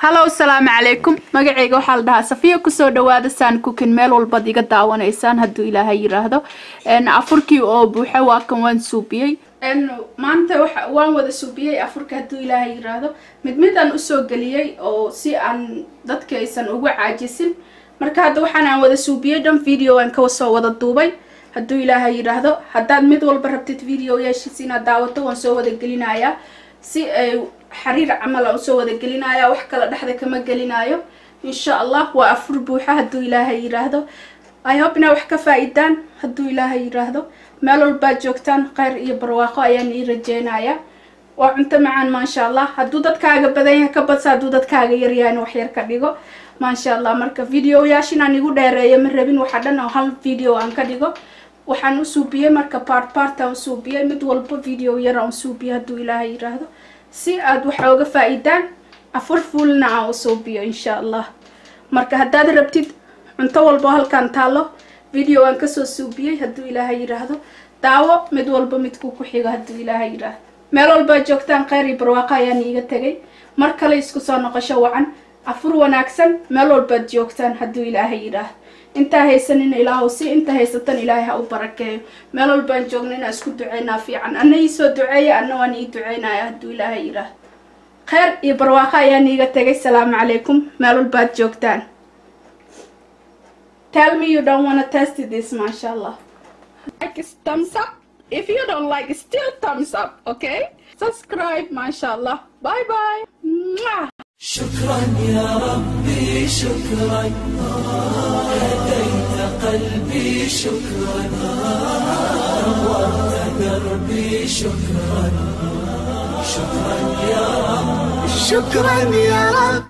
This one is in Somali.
Hello, السلام عليكم. magacayga waxa la dhahaa Safiya ku soo dhawaada saan cooking meel walba diga daawanaysaan haduu Ilaahay yiraahdo afurkii oo buuxa waa kan waan suubiyay maanta waan wada suubiyay afurka haduu Ilaahay yiraahdo mid aan u soo galiyay oo si aan dadka aysan ugu caajisin marka hadda waxaan wada suubiyay dhan video aan ka soo wada duubay haduu Ilaahay yiraahdo haddaad mid walba rabtid video yeeshisiina daawato waan soo wada gelinayaa si حرير عمل أو سوى ذا قلنا يا وحكى لحظة كما قلنا يا إن شاء الله وأفر بوحة هدو إلهي يراهدو I hope إنه وحكى فائدان هدو إلهي يراهدو مالو الباجوكتان غير يبرواقو يعني رجينا يا وعنت معان ما شاء الله هدو داد كاغا بدايا كبتسا هدو داد كاغا يريان وحير كديغو ما شاء الله مركا فيديو ياشينا نيغو دايريا من ربين وحدنا وحال فيديو عن كديغو وحانو سوبيا مركا بارتا وسوبيا مدولبو فيديو يران سوبيا هدو إلهي يراهدو si aad waxa uga faa'iidaan afur fuulna oo soobiyo insha Allah marka haddaad rabtid cunto walba halkan taalo video aan ka soo suubiyay haduu Ilaahay yiraahdo daawo mid walba mid ku xiga haduu Ilaahay yiraahdo meel walba joogtaan qeyri barwaaqo ayaan iiga tagay mar kale isku soo noqosho wacan afur wanaagsan meel walba joogtaan haduu Ilaahay yiraahdo inta haysanin Ilaahu si inta haysatan Ilaahay ha u barakeeyo meel walba joognina isku duceynaa fiican anay soo duceeyo anna waan ii duceynaa haduu Ilaahay yiraahdo خير يبرواقا يعني يغتغي السلام عليكم مالو الباد جوكتان Tell me you don't want to test this mashallah like thumbs up if you don't like still thumbs up okay subscribe mashallah bye bye شكرا يا ربي شكرا هديت قلبي شكرا نورت دربي شكرا شكرا يا رب شكرا يا رب